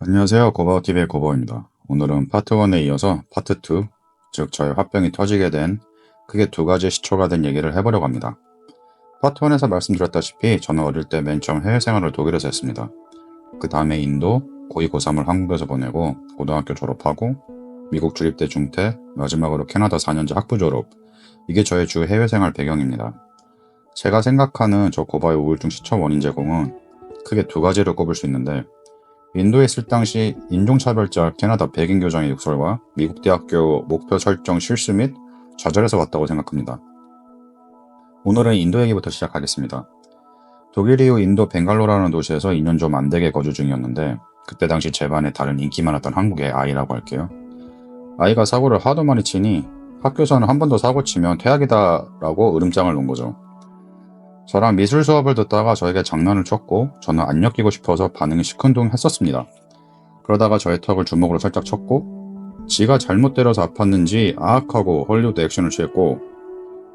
안녕하세요. 고바우TV의 고바우입니다. 오늘은 파트 1에 이어서 파트 2, 즉 저의 화병이 터지게 된 크게 두 가지 시초가 된 얘기를 해보려고 합니다. 파트 1에서 말씀드렸다시피 저는 어릴 때 맨 처음 해외 생활을 독일에서 했습니다. 그 다음에 인도, 고2, 고3을 한국에서 보내고 고등학교 졸업하고 미국 주립대 중퇴, 마지막으로 캐나다 4년제 학부 졸업. 이게 저의 주 해외 생활 배경입니다. 제가 생각하는 저 고바의 우울증 시초 원인 제공은 크게 두 가지를 꼽을 수 있는데, 인도에 있을 당시 인종차별자 캐나다 백인 교장의 욕설과 미국 대학교 목표 설정 실수 및 좌절에서 왔다고 생각합니다. 오늘은 인도 얘기부터 시작하겠습니다. 독일 이후 인도 벵갈로라는 도시에서 2년 좀 안되게 거주 중이었는데, 그때 당시 제 반에 다른 인기 많았던 한국의 아이라고 할게요. 아이가 사고를 하도 많이 치니 학교에서는 한 번 더 사고 치면 퇴학이다 라고 으름장을 놓은 거죠. 저랑 미술 수업을 듣다가 저에게 장난을 쳤고 저는 안 엮이고 싶어서 반응이 시큰둥했었습니다. 그러다가 저의 턱을 주먹으로 살짝 쳤고 지가 잘못 때려서 아팠는지 아악하고 헐리우드 액션을 취했고,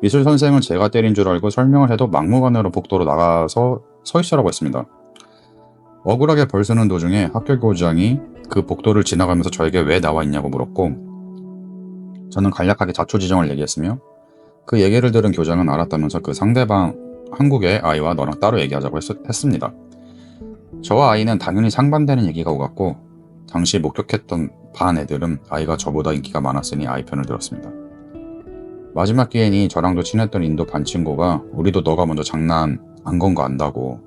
미술 선생은 제가 때린 줄 알고 설명을 해도 막무가내로 복도로 나가서 서 있으라고 했습니다. 억울하게 벌쓰는 도중에 학교 교장이 그 복도를 지나가면서 저에게 왜 나와 있냐고 물었고, 저는 간략하게 자초지종을 얘기했으며 그 얘기를 들은 교장은 알았다면서 그 상대방 한국의 아이와 너랑 따로 얘기하자고 했습니다. 저와 아이는 당연히 상반되는 얘기가 오갔고, 당시 목격했던 반 애들은 아이가 저보다 인기가 많았으니 아이 편을 들었습니다. 마지막 기회니 저랑도 친했던 인도 반 친구가 우리도 너가 먼저 장난 안 건 거 안다고,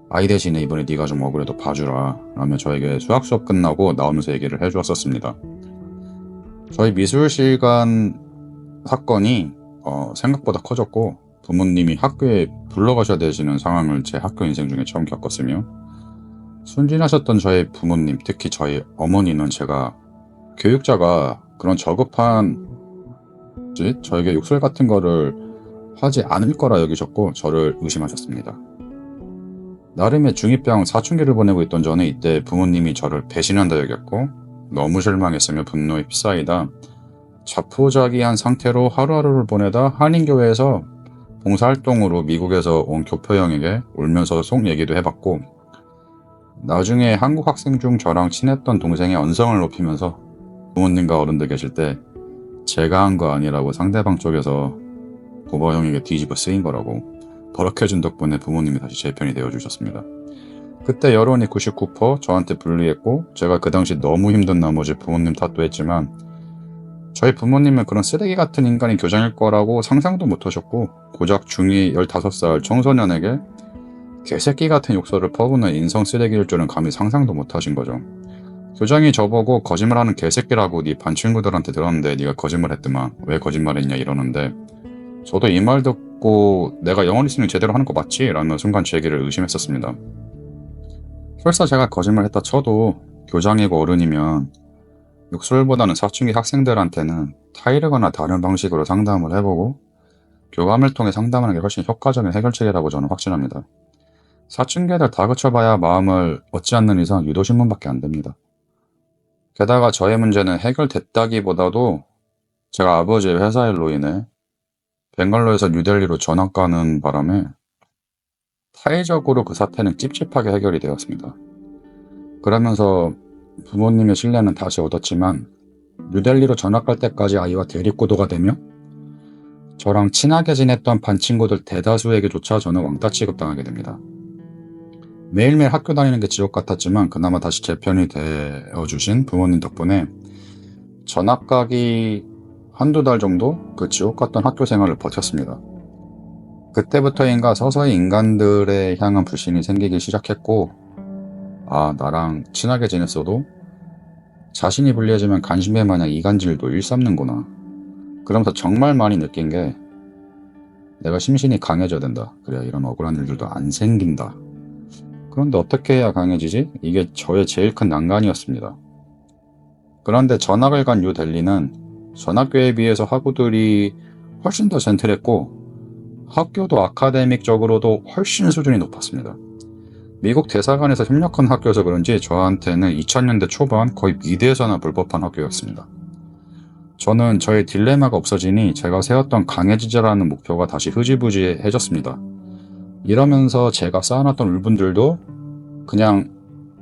아이 대신에 이번에 네가 좀 억울해도 봐주라 라며 저에게 수학 수업 끝나고 나오면서 얘기를 해주었었습니다. 저희 미술 시간 사건이 생각보다 커졌고 부모님이 학교에 불러가셔야 되시는 상황을 제 학교 인생 중에 처음 겪었으며, 순진하셨던 저희 부모님, 특히 저희 어머니는 제가 교육자가 그런 저급한 저에게 욕설 같은 거를 하지 않을 거라 여기셨고 저를 의심하셨습니다. 나름의 중2병 사춘기를 보내고 있던 저는 이때 부모님이 저를 배신한다 여겼고 너무 실망했으며 분노에 휩싸이다 자포자기한 상태로 하루하루를 보내다 한인교회에서 봉사활동으로 미국에서 온 교포형에게 울면서 속 얘기도 해봤고, 나중에 한국 학생 중 저랑 친했던 동생의 언성을 높이면서 부모님과 어른들 계실 때 제가 한 거 아니라고 상대방 쪽에서 고바 형에게 뒤집어 쓰인 거라고 버럭해준 덕분에 부모님이 다시 제 편이 되어주셨습니다. 그때 여론이 99% 저한테 불리했고 제가 그 당시 너무 힘든 나머지 부모님 탓도 했지만, 저희 부모님은 그런 쓰레기 같은 인간이 교장일 거라고 상상도 못하셨고 고작 중2 15살 청소년에게 개새끼 같은 욕설을 퍼부는 인성 쓰레기일 줄은 감히 상상도 못하신 거죠. 교장이 저보고 거짓말하는 개새끼라고 네 반 친구들한테 들었는데 네가 거짓말했더만 왜 거짓말했냐 이러는데, 저도 이 말 듣고 내가 영어 리스닝 제대로 하는 거 맞지? 라며 순간 제 얘기를 의심했었습니다. 설사 제가 거짓말했다 쳐도 교장이고 어른이면 욕설보다는 사춘기 학생들한테는 타이르거나 다른 방식으로 상담을 해보고 교감을 통해 상담하는 게 훨씬 효과적인 해결책이라고 저는 확신합니다. 사춘기 애들 다 그쳐봐야 마음을 얻지 않는 이상 유도신문밖에 안 됩니다. 게다가 저의 문제는 해결됐다기보다도 제가 아버지의 회사 일로 인해 벵갈로에서 뉴델리로 전학 가는 바람에 타의적으로 그 사태는 찝찝하게 해결이 되었습니다. 그러면서 부모님의 신뢰는 다시 얻었지만 뉴델리로 전학 갈 때까지 아이와 대립구도가 되며 저랑 친하게 지냈던 반 친구들 대다수에게조차 저는 왕따 취급당하게 됩니다. 매일매일 학교 다니는 게 지옥 같았지만 그나마 다시 제 편이 되어주신 부모님 덕분에 전학 가기 한두 달 정도 그 지옥 같던 학교 생활을 버텼습니다. 그때부터인가 서서히 인간들에 향한 불신이 생기기 시작했고, 아, 나랑 친하게 지냈어도 자신이 불리해지면 간신배 마냥 이간질도 일삼는구나. 그러면서 정말 많이 느낀 게 내가 심신이 강해져야 된다. 그래야 이런 억울한 일들도 안 생긴다. 그런데 어떻게 해야 강해지지? 이게 저의 제일 큰 난관이었습니다. 그런데 전학을 간 뉴델리는 전학교에 비해서 학우들이 훨씬 더 젠틀했고 학교도 아카데믹적으로도 훨씬 수준이 높았습니다. 미국 대사관에서 협력한 학교여서 그런지 저한테는 2000년대 초반 거의 미대에서나 불법한 학교였습니다. 저는 저의 딜레마가 없어지니 제가 세웠던 강해지자라는 목표가 다시 흐지부지해졌습니다. 이러면서 제가 쌓아놨던 울분들도 그냥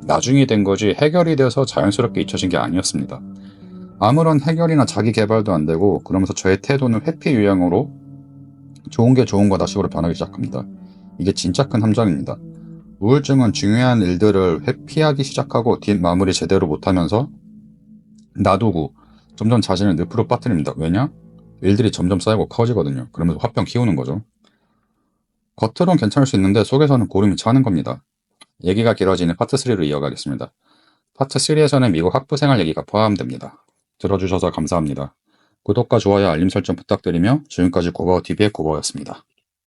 나중이 된 거지 해결이 돼서 자연스럽게 잊혀진 게 아니었습니다. 아무런 해결이나 자기 개발도 안 되고 그러면서 저의 태도는 회피 유형으로 좋은 게 좋은 거다 식으로 변하기 시작합니다. 이게 진짜 큰 함정입니다. 우울증은 중요한 일들을 회피하기 시작하고 뒷마무리 제대로 못하면서 놔두고 점점 자신을 늪으로 빠뜨립니다. 왜냐? 일들이 점점 쌓이고 커지거든요. 그러면서 화병 키우는 거죠. 겉으론 괜찮을 수 있는데 속에서는 고름이 차는 겁니다. 얘기가 길어지는 파트 3로 이어가겠습니다. 파트 3에서는 미국 학부생활 얘기가 포함됩니다. 들어주셔서 감사합니다. 구독과 좋아요, 알림 설정 부탁드리며 지금까지 고바워 TV의 고바워였습니다.